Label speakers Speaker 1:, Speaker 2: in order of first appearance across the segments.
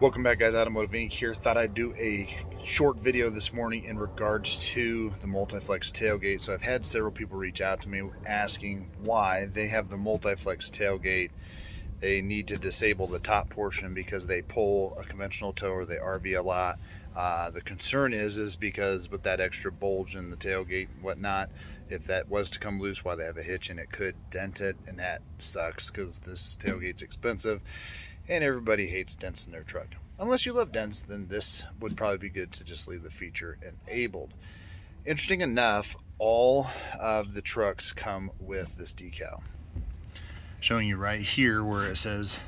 Speaker 1: Welcome back, guys. Automotive Inc. here. Thought I'd do a short video this morning in regards to the multiflex tailgate. So I've had several people reach out to me asking why they have the multiflex tailgate. They need to disable the top portion because they pull a conventional tow or they RV a lot. The concern is because with that extra bulge in the tailgate and whatnot, if that was to come loose while they have a hitch, and it could dent it, and that sucks because this tailgate's expensive. And everybody hates dents in their truck. Unless you love dents, then this would probably be good to just leave the feature enabled. Interesting enough, all of the trucks come with this decal. Showing you right here where it says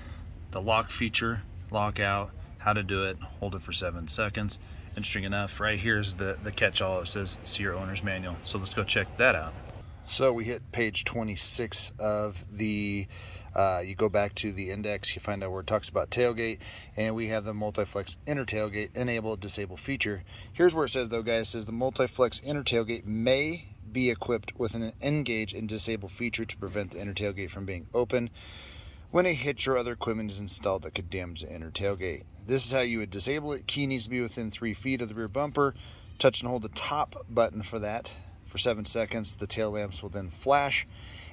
Speaker 1: the lock feature, lockout, how to do it, hold it for 7 seconds. Interesting enough, right here is the catch-all. It says see your owner's manual. So let's go check that out. So we hit page 26 of the you go back to the index, you find out where it talks about tailgate, and we have the multiflex inner tailgate enable disable feature. Here's where it says though, guys, it says the multiflex inner tailgate may be equipped with an engage and disable feature to prevent the inner tailgate from being open when a hitch or other equipment is installed that could damage the inner tailgate. This is how you would disable it. Key needs to be within 3 feet of the rear bumper. Touch and hold the top button for that for 7 seconds. The tail lamps will then flash,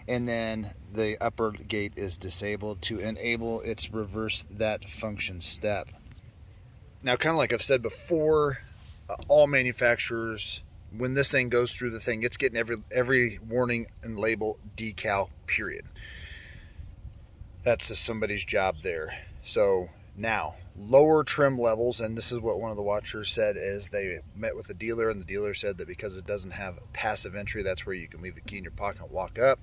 Speaker 1: and then the upper gate is disabled to enable its reverse that function step. Now, kind of like I've said before, all manufacturers, when this thing goes through the thing, it's getting every warning and label decal, period. That's just somebody's job there. So now, lower trim levels, and this is what one of the watchers said, is they met with a dealer, and the dealer said that because it doesn't have passive entry, that's where you can leave the key in your pocket and walk up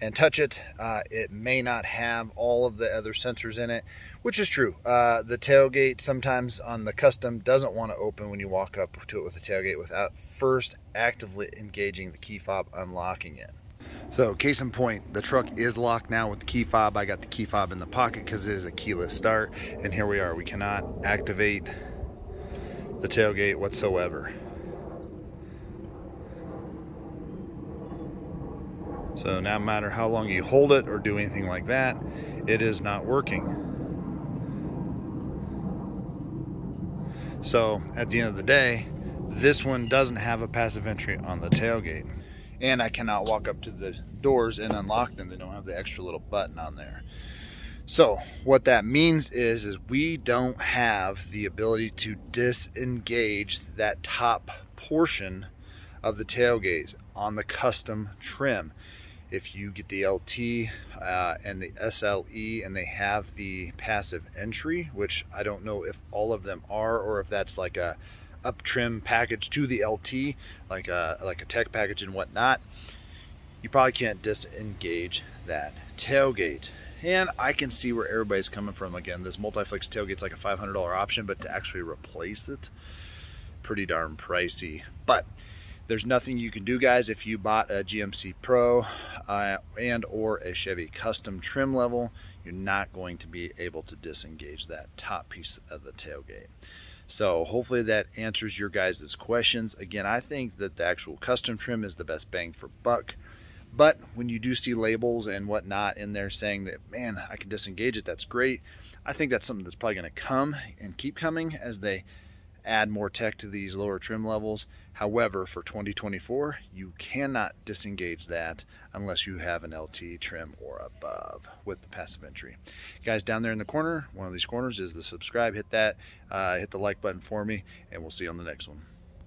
Speaker 1: and touch it. It may not have all of the other sensors in it, which is true. The tailgate sometimes on the custom doesn't want to open when you walk up to it with the tailgate without first actively engaging the key fob, unlocking it. So case in point, the truck is locked now with the key fob. I got the key fob in the pocket because it is a keyless start, and here we are. We cannot activate the tailgate whatsoever. So no matter how long you hold it or do anything like that, it is not working. So at the end of the day, this one doesn't have a passive entry on the tailgate. And I cannot walk up to the doors and unlock them. They don't have the extra little button on there. So what that means is we don't have the ability to disengage that top portion of the tailgate on the custom trim. If you get the LT and the SLE and they have the passive entry, which I don't know if all of them are, or if that's like a up trim package to the LT, like a tech package and whatnot, you probably can't disengage that tailgate. And I can see where everybody's coming from. Again, this multiflex tailgate's like a $500 option, but to actually replace it, pretty darn pricey. But there's nothing you can do, guys. If you bought a GMC Pro and or a Chevy custom trim level, you're not going to be able to disengage that top piece of the tailgate. So hopefully that answers your guys' questions. Again, I think that the actual custom trim is the best bang for buck. But when you do see labels and whatnot in there saying that, man, I can disengage it, that's great. I think that's something that's probably going to come and keep coming as they add more tech to these lower trim levels. However, for 2024, you cannot disengage that unless you have an LT trim or above with the passive entry. Guys, down there in the corner, one of these corners is the subscribe. Hit that, hit the like button for me, and we'll see you on the next one.